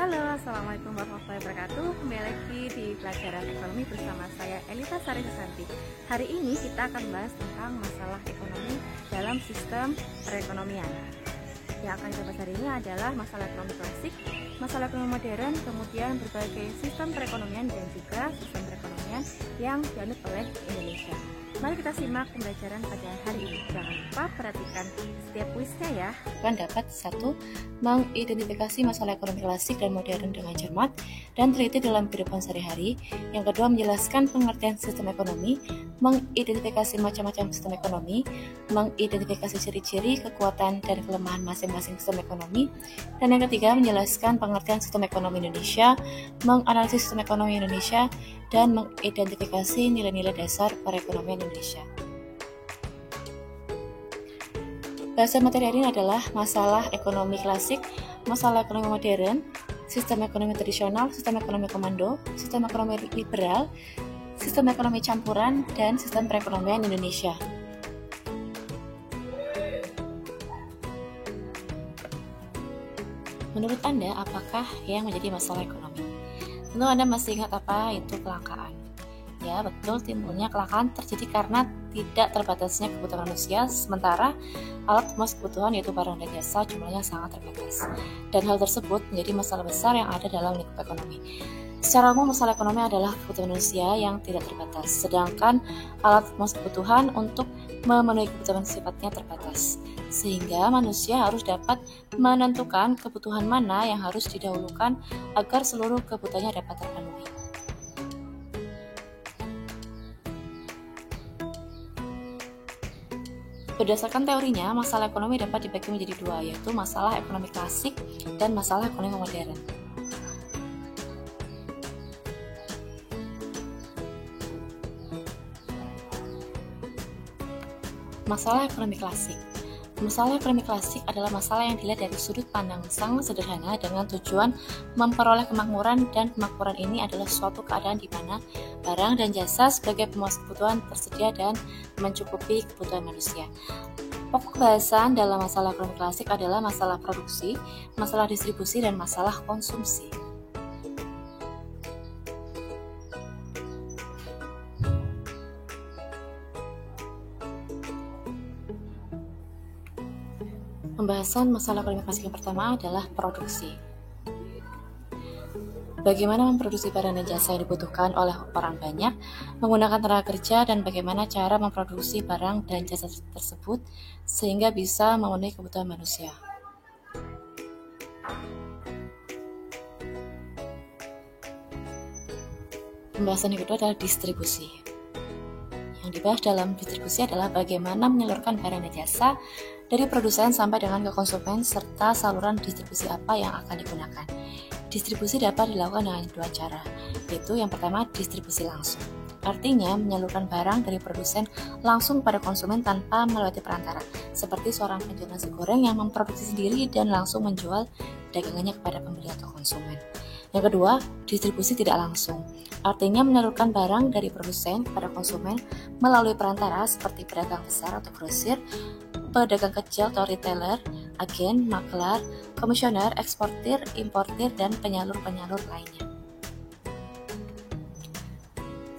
Halo, Assalamualaikum warahmatullahi wabarakatuh. Kembali lagi di pelajaran ekonomi bersama saya Elita Sari Susanti. Hari ini kita akan bahas tentang masalah ekonomi dalam sistem perekonomian. Yang akan kita bahas hari ini adalah masalah ekonomi klasik, masalah ekonomi modern, kemudian berbagai sistem perekonomian dan juga sistem perekonomian yang dianut oleh Indonesia. Mari kita simak pembelajaran pada hari ini. Jangan lupa perhatikan setiap kuisnya ya. Kan dapat 1. Mengidentifikasi masalah ekonomi klasik dan modern dengan cermat dan teliti dalam kehidupan sehari-hari. Yang kedua, menjelaskan pengertian sistem ekonomi, mengidentifikasi macam-macam sistem ekonomi, mengidentifikasi ciri-ciri, kekuatan, dan kelemahan masing-masing sistem ekonomi. Dan yang ketiga, menjelaskan pengertian sistem ekonomi Indonesia, menganalisis sistem ekonomi Indonesia, dan mengidentifikasi nilai-nilai dasar perekonomian Indonesia. Bahasan materi hari ini adalah masalah ekonomi klasik, masalah ekonomi modern, sistem ekonomi tradisional, sistem ekonomi komando, sistem ekonomi liberal, sistem ekonomi campuran, dan sistem perekonomian Indonesia. Menurut Anda, apakah yang menjadi masalah ekonomi? Tentu Anda masih ingat apa itu kelangkaan. Ya, betul, timbulnya kelangkaan terjadi karena tidak terbatasnya kebutuhan manusia, sementara alat pemenuh kebutuhan yaitu barang dan jasa jumlahnya sangat terbatas. Dan hal tersebut menjadi masalah besar yang ada dalam lingkup ekonomi. Secara umum, masalah ekonomi adalah kebutuhan manusia yang tidak terbatas, sedangkan alat pemenuh kebutuhan untuk memenuhi kebutuhan sifatnya terbatas. Sehingga manusia harus dapat menentukan kebutuhan mana yang harus didahulukan agar seluruh kebutuhannya dapat terpenuhi. Berdasarkan teorinya, masalah ekonomi dapat dibagi menjadi dua, yaitu masalah ekonomi klasik dan masalah ekonomi modern. Masalah ekonomi klasik. Masalah ekonomi klasik adalah masalah yang dilihat dari sudut pandang sangat sederhana dengan tujuan memperoleh kemakmuran, dan kemakmuran ini adalah suatu keadaan di mana barang dan jasa sebagai pemuas kebutuhan tersedia dan mencukupi kebutuhan manusia. Pokok bahasan dalam masalah ekonomi klasik adalah masalah produksi, masalah distribusi, dan masalah konsumsi. Pembahasan masalah ekonomi klasik yang pertama adalah produksi. Bagaimana memproduksi barang dan jasa yang dibutuhkan oleh orang banyak, menggunakan tenaga kerja, dan bagaimana cara memproduksi barang dan jasa tersebut sehingga bisa memenuhi kebutuhan manusia. Pembahasan yang kedua adalah distribusi. Yang dibahas dalam distribusi adalah bagaimana menyalurkan barang dan jasa dari produsen sampai dengan ke konsumen, serta saluran distribusi apa yang akan digunakan. Distribusi dapat dilakukan dengan dua cara, yaitu yang pertama distribusi langsung. Artinya menyalurkan barang dari produsen langsung pada konsumen tanpa melewati perantara, seperti seorang penjual nasi goreng yang memproduksi sendiri dan langsung menjual dagangannya kepada pembeli atau konsumen. Yang kedua, distribusi tidak langsung. Artinya menyalurkan barang dari produsen kepada konsumen melalui perantara seperti pedagang besar atau grosir, pedagang kecil atau retailer, agen, maklar, komisioner, eksportir, importir, dan penyalur-penyalur lainnya.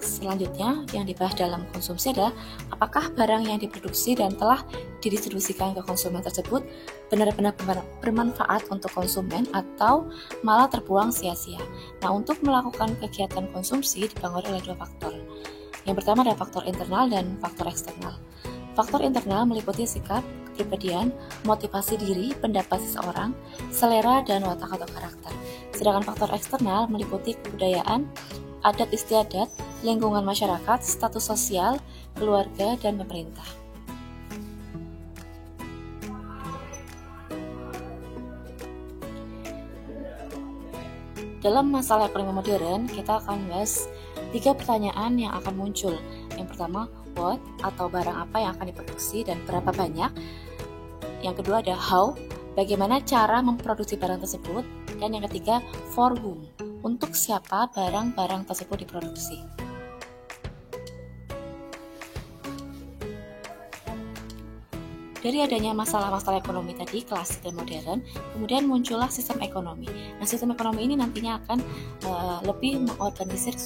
Selanjutnya, yang dibahas dalam konsumsi adalah apakah barang yang diproduksi dan telah didistribusikan ke konsumen tersebut benar-benar bermanfaat untuk konsumen atau malah terbuang sia-sia. Nah, untuk melakukan kegiatan konsumsi dipengaruhi oleh dua faktor. Yang pertama adalah faktor internal dan faktor eksternal. Faktor internal meliputi sikap, kepribadian, motivasi diri, pendapat seseorang, selera, dan watak atau karakter. Sedangkan faktor eksternal meliputi kebudayaan, adat istiadat, lingkungan masyarakat, status sosial, keluarga, dan pemerintah. Dalam masalah ekonomi modern, kita akan membahas 3 pertanyaan yang akan muncul. Yang pertama, what atau barang apa yang akan diproduksi dan berapa banyak. Yang kedua ada how, bagaimana cara memproduksi barang tersebut. Dan yang ketiga, for whom, untuk siapa barang-barang tersebut diproduksi. Dari adanya masalah-masalah ekonomi tadi, klasik dan modern, kemudian muncullah sistem ekonomi. Nah, sistem ekonomi ini nantinya akan lebih mengorganisir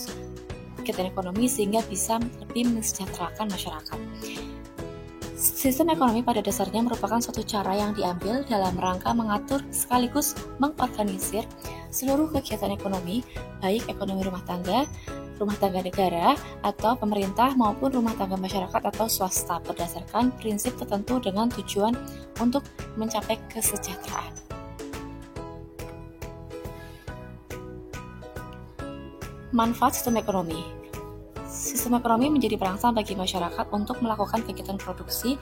kegiatan ekonomi sehingga bisa lebih mensejahterakan masyarakat. Sistem ekonomi pada dasarnya merupakan suatu cara yang diambil dalam rangka mengatur sekaligus mengorganisir seluruh kegiatan ekonomi, baik ekonomi rumah tangga negara, atau pemerintah maupun rumah tangga masyarakat atau swasta berdasarkan prinsip tertentu dengan tujuan untuk mencapai kesejahteraan. Manfaat sistem ekonomi. Sistem ekonomi menjadi perangsang bagi masyarakat untuk melakukan kegiatan produksi,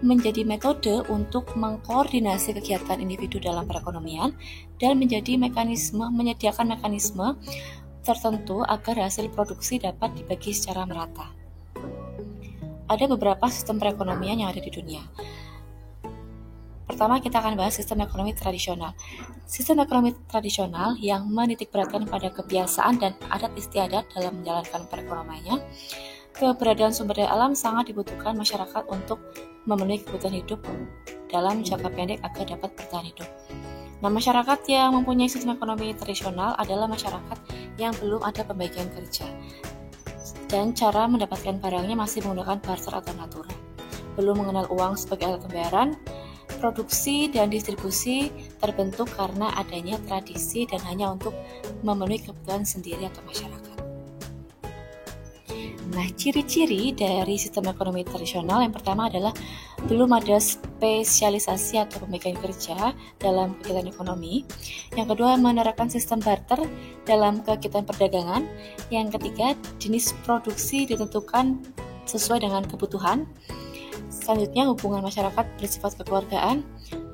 menjadi metode untuk mengkoordinasi kegiatan individu dalam perekonomian, dan menyediakan mekanisme tertentu agar hasil produksi dapat dibagi secara merata. Ada beberapa sistem perekonomian yang ada di dunia. Pertama, kita akan bahas sistem ekonomi tradisional. Sistem ekonomi tradisional yang menitikberatkan pada kebiasaan dan adat istiadat dalam menjalankan perekonomiannya. Keberadaan sumber daya alam sangat dibutuhkan masyarakat untuk memenuhi kebutuhan hidup dalam jangka pendek agar dapat bertahan hidup. Nah, masyarakat yang mempunyai sistem ekonomi tradisional adalah masyarakat yang belum ada pembagian kerja dan cara mendapatkan barangnya masih menggunakan barter atau natura. Belum mengenal uang sebagai alat pembayaran, produksi dan distribusi terbentuk karena adanya tradisi dan hanya untuk memenuhi kebutuhan sendiri atau masyarakat. Nah, ciri-ciri dari sistem ekonomi tradisional yang pertama adalah belum ada spesialisasi atau pembagian kerja dalam kegiatan ekonomi. Yang kedua, menerapkan sistem barter dalam kegiatan perdagangan. Yang ketiga, jenis produksi ditentukan sesuai dengan kebutuhan. Selanjutnya, hubungan masyarakat bersifat kekeluargaan,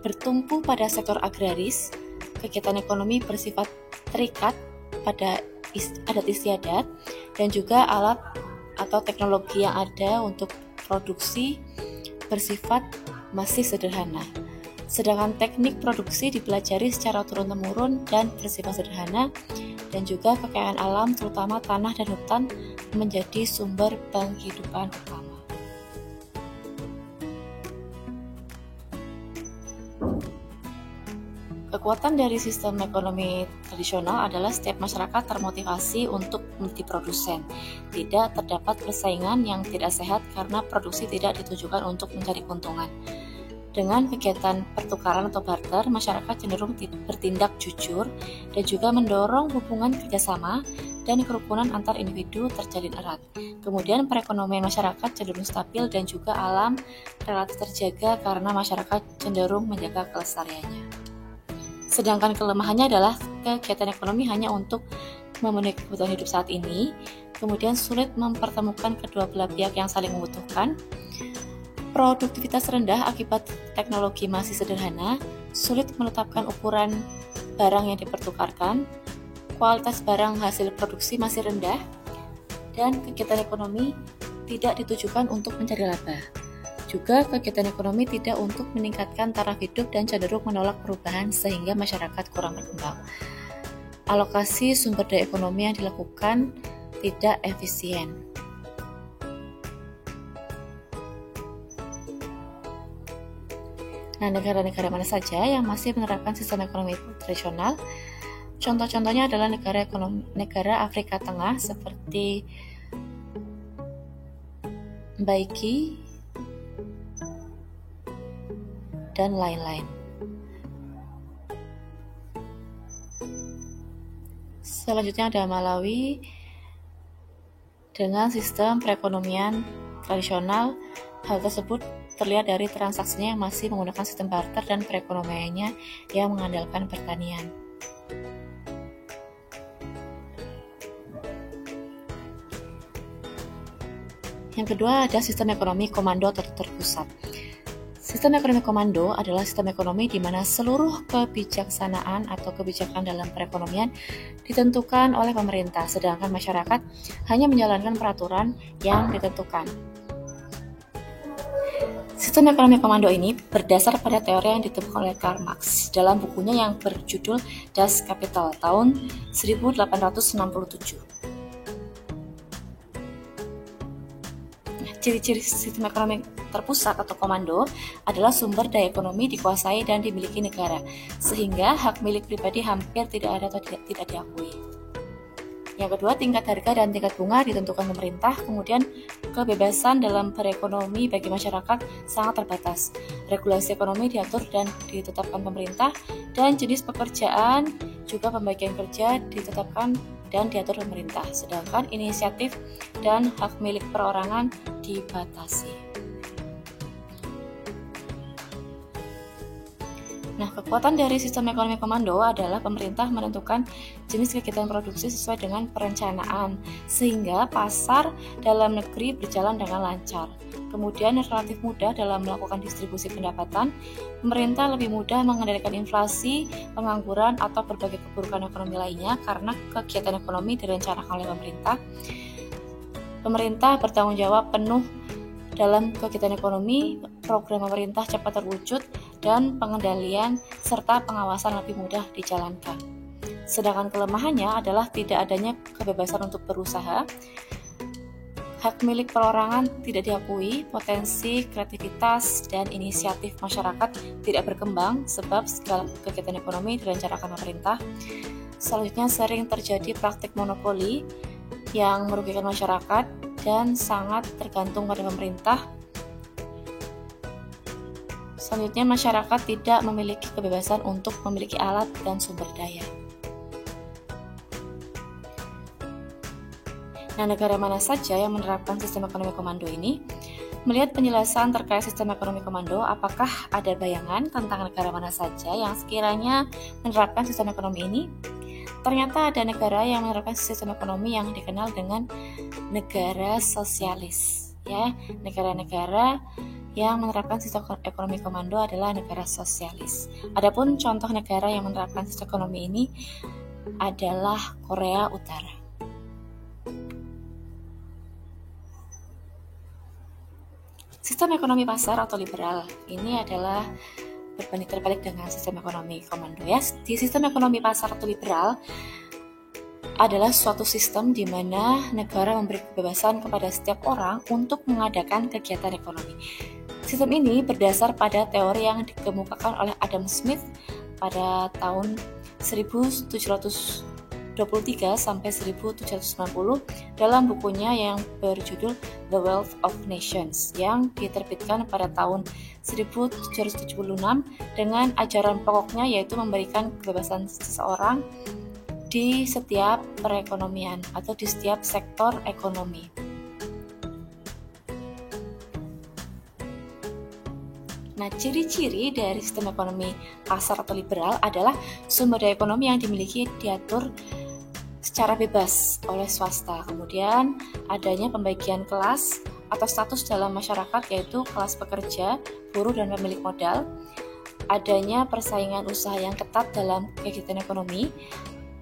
bertumpu pada sektor agraris. Kegiatan ekonomi bersifat terikat pada adat istiadat dan juga alat atau teknologi yang ada untuk produksi bersifat masih sederhana. Sedangkan teknik produksi dipelajari secara turun-temurun dan bersifat sederhana, dan juga kekayaan alam terutama tanah dan hutan menjadi sumber penghidupan utama. Kekuatan dari sistem ekonomi tradisional adalah setiap masyarakat termotivasi untuk menjadi produsen. Tidak terdapat persaingan yang tidak sehat karena produksi tidak ditujukan untuk mencari keuntungan. Dengan kegiatan pertukaran atau barter, masyarakat cenderung bertindak jujur dan juga mendorong hubungan kerjasama dan kerukunan antar individu terjalin erat. Kemudian perekonomian masyarakat cenderung stabil dan juga alam relatif terjaga karena masyarakat cenderung menjaga kelestariannya. Sedangkan kelemahannya adalah kegiatan ekonomi hanya untuk memenuhi kebutuhan hidup saat ini, kemudian sulit mempertemukan kedua belah pihak yang saling membutuhkan, produktivitas rendah akibat teknologi masih sederhana, sulit menetapkan ukuran barang yang dipertukarkan, kualitas barang hasil produksi masih rendah, dan kegiatan ekonomi tidak ditujukan untuk mencari laba. Juga kegiatan ekonomi tidak untuk meningkatkan taraf hidup dan cenderung menolak perubahan sehingga masyarakat kurang berkembang. Alokasi sumber daya ekonomi yang dilakukan tidak efisien. Nah, negara-negara mana saja yang masih menerapkan sistem ekonomi tradisional? Contoh-contohnya adalah negara Afrika Tengah seperti Msumbiji dan lain-lain. Selanjutnya ada Malawi dengan sistem perekonomian tradisional. Hal tersebut terlihat dari transaksinya yang masih menggunakan sistem barter dan perekonomiannya yang mengandalkan pertanian. Yang kedua ada sistem ekonomi komando atau terpusat. Sistem ekonomi komando adalah sistem ekonomi di mana seluruh kebijaksanaan atau kebijakan dalam perekonomian ditentukan oleh pemerintah, sedangkan masyarakat hanya menjalankan peraturan yang ditentukan. Sistem ekonomi komando ini berdasar pada teori yang ditemukan oleh Karl Marx dalam bukunya yang berjudul Das Kapital tahun 1867. ciri-ciri sistem ekonomi terpusat atau komando adalah sumber daya ekonomi dikuasai dan dimiliki negara, sehingga hak milik pribadi hampir tidak ada atau tidak diakui. Yang kedua, tingkat harga dan tingkat bunga ditentukan pemerintah, kemudian kebebasan dalam berekonomi bagi masyarakat sangat terbatas. Regulasi ekonomi diatur dan ditetapkan pemerintah, dan jenis pekerjaan juga pembagian kerja ditetapkan dan diatur pemerintah, sedangkan inisiatif dan hak milik perorangan dibatasi. Nah, kekuatan dari sistem ekonomi komando adalah pemerintah menentukan jenis kegiatan produksi sesuai dengan perencanaan, sehingga pasar dalam negeri berjalan dengan lancar. Kemudian relatif mudah dalam melakukan distribusi pendapatan, pemerintah lebih mudah mengendalikan inflasi, pengangguran, atau berbagai keburukan ekonomi lainnya karena kegiatan ekonomi direncanakan oleh pemerintah. Pemerintah bertanggung jawab penuh dalam kegiatan ekonomi, program pemerintah cepat terwujud, dan pengendalian serta pengawasan lebih mudah dijalankan. Sedangkan kelemahannya adalah tidak adanya kebebasan untuk berusaha, hak milik perorangan tidak diakui, potensi kreativitas dan inisiatif masyarakat tidak berkembang sebab segala kegiatan ekonomi direncanakan pemerintah. Selanjutnya, sering terjadi praktik monopoli yang merugikan masyarakat dan sangat tergantung pada pemerintah. Selanjutnya, masyarakat tidak memiliki kebebasan untuk memiliki alat dan sumber daya. Nah, negara mana saja yang menerapkan sistem ekonomi komando ini? Melihat penjelasan terkait sistem ekonomi komando, apakah ada bayangan tentang negara mana saja yang sekiranya menerapkan sistem ekonomi ini? Ternyata ada negara yang menerapkan sistem ekonomi yang dikenal dengan negara sosialis. Ya, negara-negara yang menerapkan sistem ekonomi komando adalah negara sosialis. Adapun contoh negara yang menerapkan sistem ekonomi ini adalah Korea Utara. Sistem ekonomi pasar atau liberal ini adalah berbanding terbalik dengan sistem ekonomi komando. Ya, di sistem ekonomi pasar atau liberal adalah suatu sistem di mana negara memberi kebebasan kepada setiap orang untuk mengadakan kegiatan ekonomi. Sistem ini berdasar pada teori yang dikemukakan oleh Adam Smith pada tahun 1723 sampai 1790 dalam bukunya yang berjudul The Wealth of Nations yang diterbitkan pada tahun 1776 dengan ajaran pokoknya yaitu memberikan kebebasan seseorang di setiap perekonomian atau di setiap sektor ekonomi. Nah, ciri-ciri dari sistem ekonomi pasar atau liberal adalah sumber daya ekonomi yang dimiliki diatur secara bebas oleh swasta. Kemudian adanya pembagian kelas atau status dalam masyarakat yaitu kelas pekerja, buruh, dan pemilik modal. Adanya persaingan usaha yang ketat dalam kegiatan ekonomi.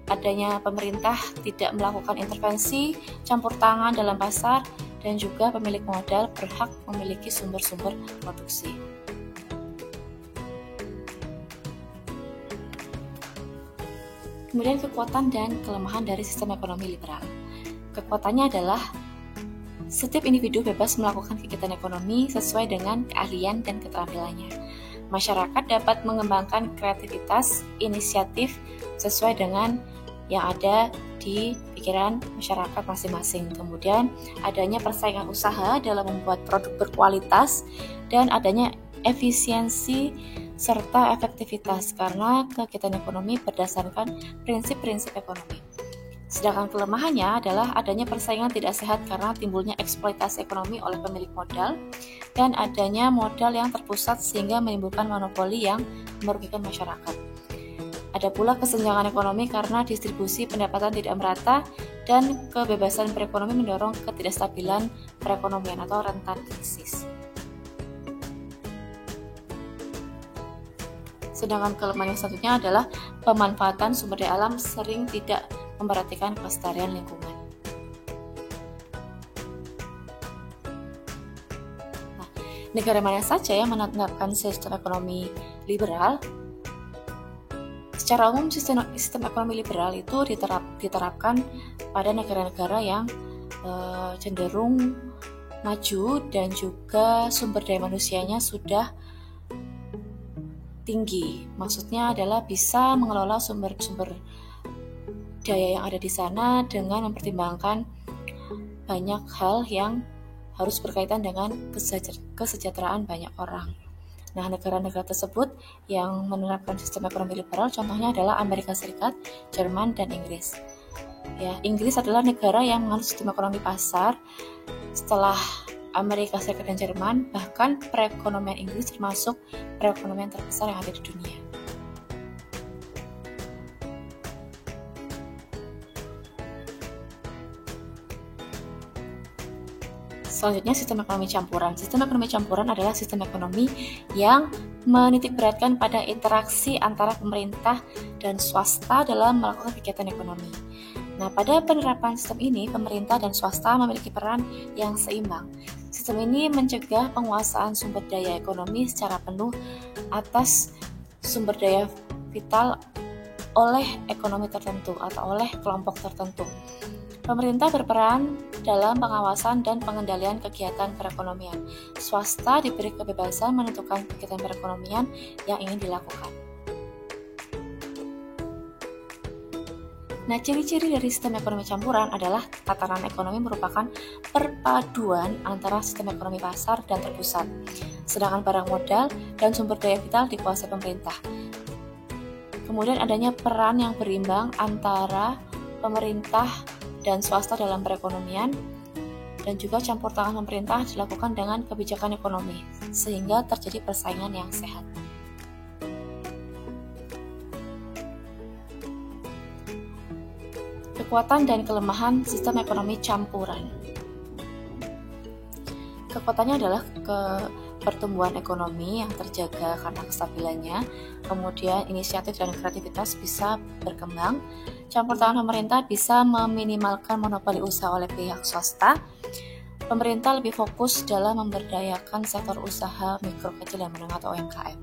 Adanya pemerintah tidak melakukan intervensi, campur tangan dalam pasar, dan juga pemilik modal berhak memiliki sumber-sumber produksi. Kemudian kekuatan dan kelemahan dari sistem ekonomi liberal. Kekuatannya adalah setiap individu bebas melakukan kegiatan ekonomi sesuai dengan keahlian dan keterampilannya. Masyarakat dapat mengembangkan kreativitas, inisiatif sesuai dengan yang ada di pikiran masyarakat masing-masing. Kemudian adanya persaingan usaha dalam membuat produk berkualitas dan adanya efisiensi serta efektivitas karena kegiatan ekonomi berdasarkan prinsip-prinsip ekonomi. Sedangkan kelemahannya adalah adanya persaingan tidak sehat karena timbulnya eksploitasi ekonomi oleh pemilik modal dan adanya modal yang terpusat sehingga menimbulkan monopoli yang merugikan masyarakat. Ada pula kesenjangan ekonomi karena distribusi pendapatan tidak merata dan kebebasan berekonomi mendorong ketidakstabilan perekonomian atau rentan krisis. Sedangkan kelemahan yang selanjutnya adalah pemanfaatan sumber daya alam sering tidak memperhatikan kelestarian lingkungan. Nah, negara mana saja yang menerapkan sistem ekonomi liberal? Secara umum, sistem ekonomi liberal itu diterapkan pada negara-negara yang cenderung maju dan juga sumber daya manusianya sudah tinggi. Maksudnya adalah bisa mengelola sumber-sumber daya yang ada di sana dengan mempertimbangkan banyak hal yang harus berkaitan dengan kesejahteraan banyak orang. Nah, negara-negara tersebut yang menerapkan sistem ekonomi liberal contohnya adalah Amerika Serikat, Jerman, dan Inggris. Ya, Inggris adalah negara yang menganut sistem ekonomi pasar. Setelah Amerika Serikat dan Jerman, bahkan perekonomian Inggris termasuk perekonomian terbesar yang ada di dunia. Selanjutnya, sistem ekonomi campuran. Sistem ekonomi campuran adalah sistem ekonomi yang menitikberatkan pada interaksi antara pemerintah dan swasta dalam melakukan kegiatan ekonomi. Nah, pada penerapan sistem ini, pemerintah dan swasta memiliki peran yang seimbang. Sistem ini mencegah penguasaan sumber daya ekonomi secara penuh atas sumber daya vital oleh ekonomi tertentu atau oleh kelompok tertentu. Pemerintah berperan dalam pengawasan dan pengendalian kegiatan perekonomian. Swasta diberi kebebasan menentukan kegiatan perekonomian yang ingin dilakukan. Nah, ciri-ciri dari sistem ekonomi campuran adalah tatanan ekonomi merupakan perpaduan antara sistem ekonomi pasar dan terpusat, sedangkan barang modal dan sumber daya vital dikuasai pemerintah. Kemudian adanya peran yang berimbang antara pemerintah dan swasta dalam perekonomian, dan juga campur tangan pemerintah dilakukan dengan kebijakan ekonomi, sehingga terjadi persaingan yang sehat. Kekuatan dan kelemahan sistem ekonomi campuran. Kekuatannya adalah pertumbuhan ekonomi yang terjaga karena kestabilannya, kemudian inisiatif dan kreativitas bisa berkembang, campur tangan pemerintah bisa meminimalkan monopoli usaha oleh pihak swasta, pemerintah lebih fokus dalam memberdayakan sektor usaha mikro, kecil, dan menengah atau UMKM.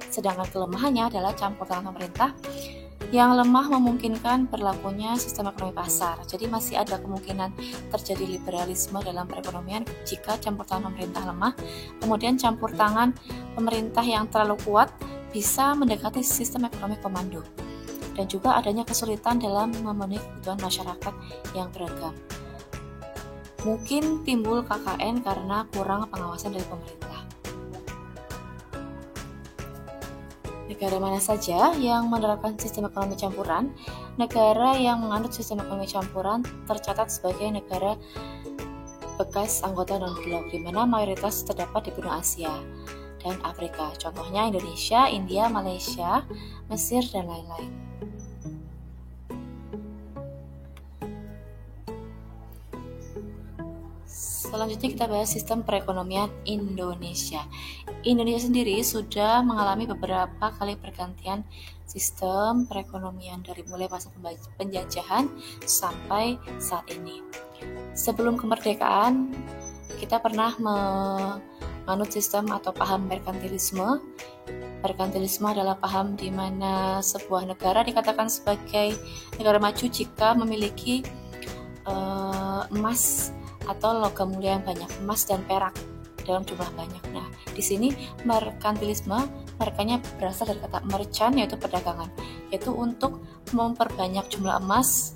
Sedangkan kelemahannya adalah campur tangan pemerintah yang lemah memungkinkan berlakunya sistem ekonomi pasar. Jadi masih ada kemungkinan terjadi liberalisme dalam perekonomian jika campur tangan pemerintah lemah. Kemudian campur tangan pemerintah yang terlalu kuat bisa mendekati sistem ekonomi komando. Dan juga adanya kesulitan dalam memenuhi kebutuhan masyarakat yang beragam. Mungkin timbul KKN karena kurang pengawasan dari pemerintah. Negara mana saja yang menerapkan sistem ekonomi campuran? Negara yang menganut sistem ekonomi campuran tercatat sebagai negara bekas anggota non-blok, di mana mayoritas terdapat di benua Asia dan Afrika. Contohnya Indonesia, India, Malaysia, Mesir, dan lain-lain. Selanjutnya kita bahas sistem perekonomian Indonesia. Indonesia sendiri sudah mengalami beberapa kali pergantian sistem perekonomian dari mulai masa penjajahan sampai saat ini. Sebelum kemerdekaan, kita pernah menganut sistem atau paham merkantilisme. Merkantilisme adalah paham di mana sebuah negara dikatakan sebagai negara maju jika memiliki emas atau logam mulia yang banyak, emas dan perak dalam jumlah banyak. Nah, di sini merkantilisme, markanya berasal dari kata merchant, yaitu perdagangan, yaitu untuk memperbanyak jumlah emas,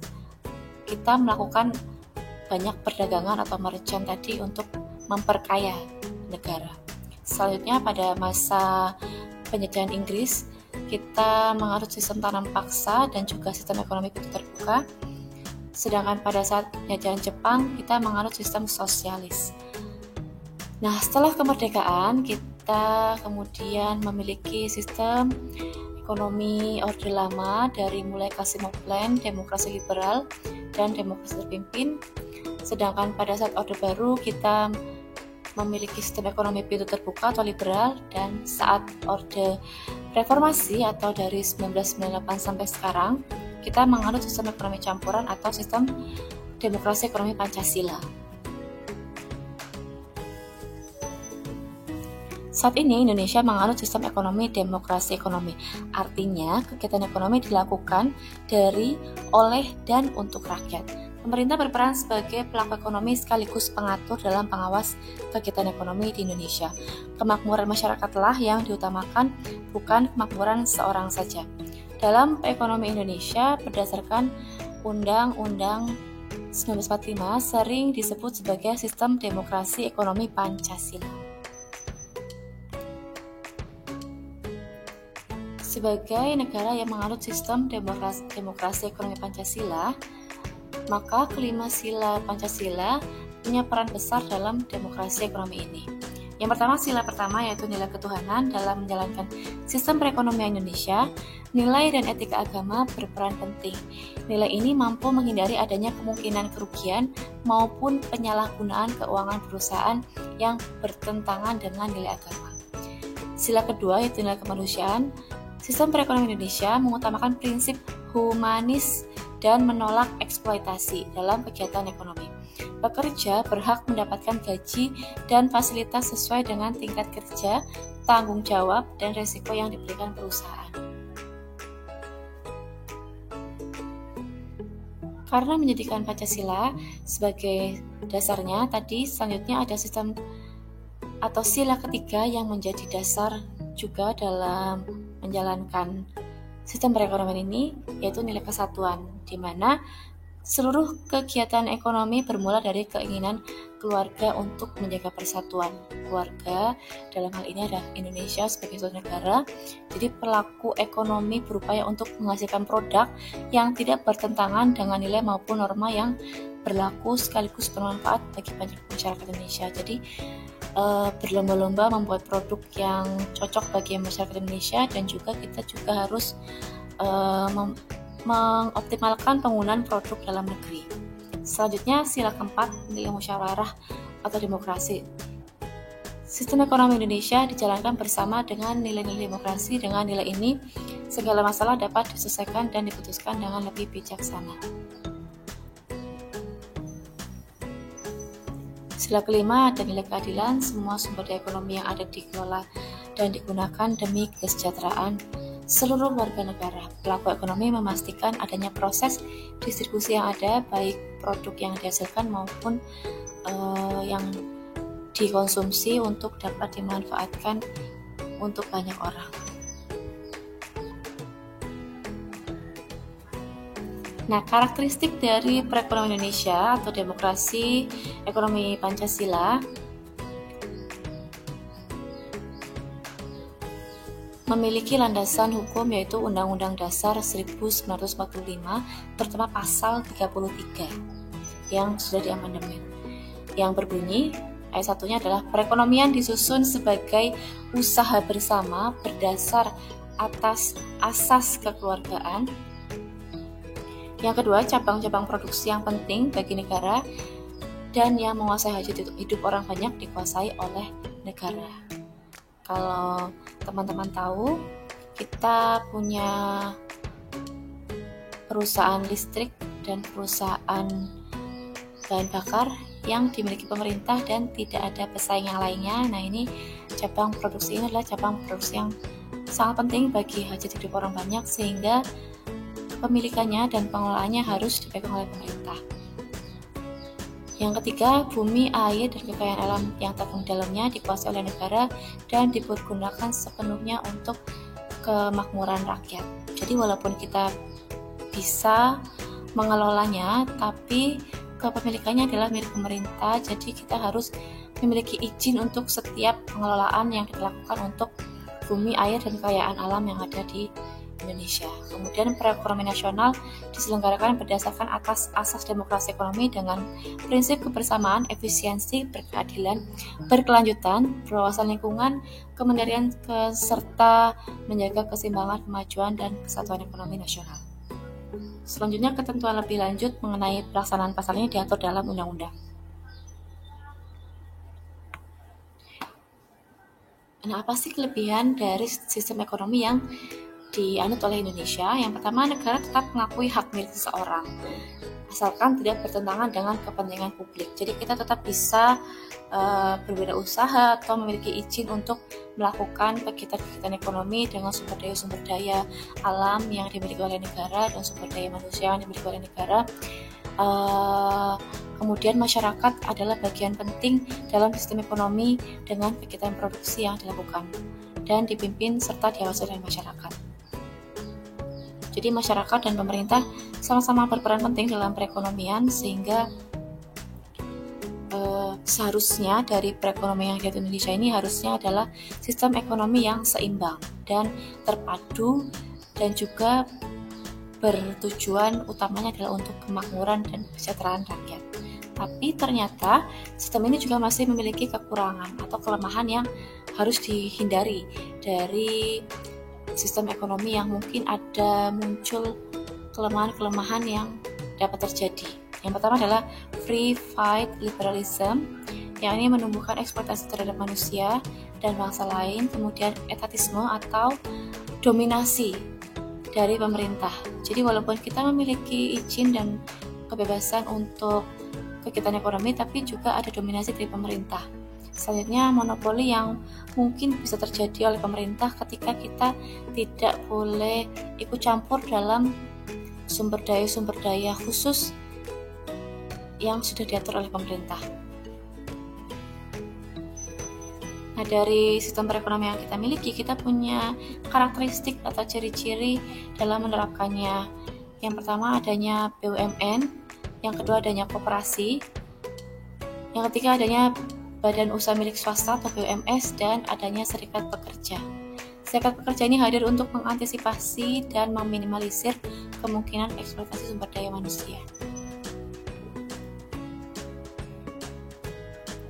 kita melakukan banyak perdagangan atau merchant tadi untuk memperkaya negara. Selanjutnya pada masa penjajahan Inggris, kita menganut sistem tanam paksa dan juga sistem ekonomi terbuka. Sedangkan pada saat penjajahan Jepang, kita menganut sistem sosialis. Nah, setelah kemerdekaan, kita kemudian memiliki sistem ekonomi Orde Lama dari mulai Casimir Plan, demokrasi liberal, dan demokrasi terpimpin. Sedangkan pada saat Orde Baru, kita memiliki sistem ekonomi pintu terbuka atau liberal, dan saat Orde Reformasi atau dari 1998 sampai sekarang, kita menganut sistem ekonomi campuran atau sistem demokrasi ekonomi Pancasila. Saat ini Indonesia menganut sistem ekonomi demokrasi ekonomi. Artinya kegiatan ekonomi dilakukan dari, oleh, dan untuk rakyat. Pemerintah berperan sebagai pelaku ekonomi sekaligus pengatur dalam pengawas kegiatan ekonomi di Indonesia. Kemakmuran masyarakatlah yang diutamakan, bukan kemakmuran seorang saja. Dalam ekonomi Indonesia, berdasarkan Undang-Undang 1945 sering disebut sebagai sistem demokrasi ekonomi Pancasila. Sebagai negara yang menganut sistem demokrasi ekonomi Pancasila, maka kelima sila Pancasila punya peran besar dalam demokrasi ekonomi ini. Yang pertama, sila pertama yaitu nilai ketuhanan dalam menjalankan sistem perekonomian Indonesia. Nilai dan etika agama berperan penting. Nilai ini mampu menghindari adanya kemungkinan kerugian maupun penyalahgunaan keuangan perusahaan yang bertentangan dengan nilai agama. Sila kedua yaitu nilai kemanusiaan. Sistem perekonomian Indonesia mengutamakan prinsip humanis dan menolak eksploitasi dalam kegiatan ekonomi. Pekerja berhak mendapatkan gaji dan fasilitas sesuai dengan tingkat kerja, tanggung jawab, dan risiko yang diberikan perusahaan. Karena menjadikan Pancasila sebagai dasarnya, tadi selanjutnya ada sistem atau sila ketiga yang menjadi dasar juga dalam menjalankan sistem perekonomian ini, yaitu nilai kesatuan, di mana seluruh kegiatan ekonomi bermula dari keinginan keluarga untuk menjaga persatuan. Keluarga dalam hal ini adalah Indonesia sebagai suatu negara. Jadi pelaku ekonomi berupaya untuk menghasilkan produk yang tidak bertentangan dengan nilai maupun norma yang berlaku sekaligus bermanfaat bagi banyak masyarakat Indonesia. Jadi berlomba-lomba membuat produk yang cocok bagi masyarakat Indonesia, dan juga kita juga harus mengoptimalkan penggunaan produk dalam negeri. Selanjutnya, sila keempat, nilai musyawarah atau demokrasi. Sistem ekonomi Indonesia dijalankan bersama dengan nilai-nilai demokrasi. Dengan nilai ini, segala masalah dapat diselesaikan dan diputuskan dengan lebih bijaksana. Sila kelima ada nilai keadilan. Semua sumber daya ekonomi yang ada dikelola dan digunakan demi kesejahteraan seluruh warga negara. Pelaku ekonomi memastikan adanya proses distribusi yang ada, baik produk yang dihasilkan maupun yang dikonsumsi untuk dapat dimanfaatkan untuk banyak orang. Nah, karakteristik dari perekonomian Indonesia atau demokrasi ekonomi Pancasila memiliki landasan hukum yaitu Undang-Undang Dasar 1945 terutama pasal 33 yang sudah diamandemen, yang berbunyi ayat 1-nya adalah perekonomian disusun sebagai usaha bersama berdasar atas asas kekeluargaan. Yang kedua, cabang-cabang produksi yang penting bagi negara dan yang menguasai hajat hidup orang banyak dikuasai oleh negara. Kalau teman-teman tahu, kita punya perusahaan listrik dan perusahaan bahan bakar yang dimiliki pemerintah dan tidak ada pesaing yang lainnya. Nah, ini cabang produksi ini adalah cabang produksi yang sangat penting bagi hajat hidup orang banyak, sehingga pemilikannya dan pengelolaannya harus dipegang oleh pemerintah. Yang ketiga, bumi, air, dan kekayaan alam yang terkandung dalamnya dikuasai oleh negara dan dipergunakan sepenuhnya untuk kemakmuran rakyat. Jadi walaupun kita bisa mengelolanya, tapi kepemilikannya adalah milik pemerintah. Jadi kita harus memiliki izin untuk setiap pengelolaan yang kita lakukan untuk bumi, air, dan kekayaan alam yang ada di Indonesia. Kemudian perekonomian nasional diselenggarakan berdasarkan atas asas demokrasi ekonomi dengan prinsip kebersamaan, efisiensi, berkeadilan, berkelanjutan, berwawasan lingkungan, kemandirian, serta menjaga keseimbangan, kemajuan, dan kesatuan ekonomi nasional. Selanjutnya, ketentuan lebih lanjut mengenai pelaksanaan pasal ini diatur dalam undang-undang. Nah, apa sih kelebihan dari sistem ekonomi yang dianut oleh Indonesia? Yang pertama, negara tetap mengakui hak milik seseorang asalkan tidak bertentangan dengan kepentingan publik. Jadi kita tetap bisa berbeda usaha atau memiliki izin untuk melakukan kegiatan-kegiatan ekonomi dengan sumber daya alam yang dimiliki oleh negara dan sumber daya manusia yang dimiliki oleh negara Kemudian masyarakat adalah bagian penting dalam sistem ekonomi dengan kegiatan produksi yang dilakukan dan dipimpin serta diawasi oleh masyarakat. Jadi masyarakat dan pemerintah sama-sama berperan penting dalam perekonomian, sehingga seharusnya dari perekonomian yang di Indonesia ini harusnya adalah sistem ekonomi yang seimbang dan terpadu, dan juga bertujuan utamanya adalah untuk kemakmuran dan kesejahteraan rakyat. Tapi ternyata sistem ini juga masih memiliki kekurangan atau kelemahan yang harus dihindari dari sistem ekonomi, yang mungkin ada muncul kelemahan-kelemahan yang dapat terjadi. Yang pertama adalah free fight liberalism, yang ini menumbuhkan eksploitasi terhadap manusia dan bangsa lain. Kemudian etatisme atau dominasi dari pemerintah. Jadi walaupun kita memiliki izin dan kebebasan untuk kegiatan ekonomi, tapi juga ada dominasi dari pemerintah. Selanjutnya, monopoli yang mungkin bisa terjadi oleh pemerintah ketika kita tidak boleh ikut campur dalam sumber daya khusus yang sudah diatur oleh pemerintah. Nah, dari sistem perekonomian yang kita miliki, kita punya karakteristik atau ciri-ciri dalam menerapkannya. Yang pertama, adanya BUMN, yang kedua adanya koperasi, yang ketiga adanya badan usaha milik swasta atau BUMS, dan adanya serikat pekerja. Serikat pekerja ini hadir untuk mengantisipasi dan meminimalisir kemungkinan eksploitasi sumber daya manusia.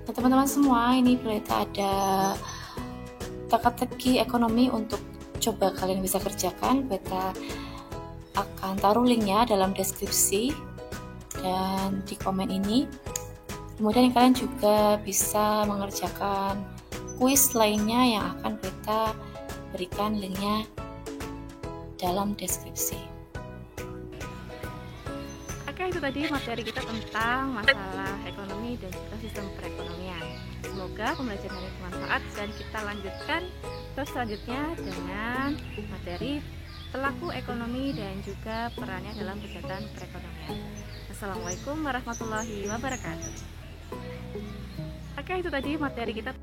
Nah, teman-teman semua, ini Pelita ada teka-teki ekonomi untuk coba kalian bisa kerjakan. Pelita akan taruh linknya dalam deskripsi dan di komen ini. Kemudian kalian juga bisa mengerjakan kuis lainnya yang akan Pelita berikan linknya dalam deskripsi. Oke, itu tadi materi kita tentang masalah ekonomi dan juga sistem perekonomian. Semoga pembelajaran ini bermanfaat, dan kita lanjutkan terus selanjutnya dengan materi pelaku ekonomi dan juga perannya dalam kegiatan perekonomian. Assalamualaikum warahmatullahi wabarakatuh. Oke, itu tadi materi kita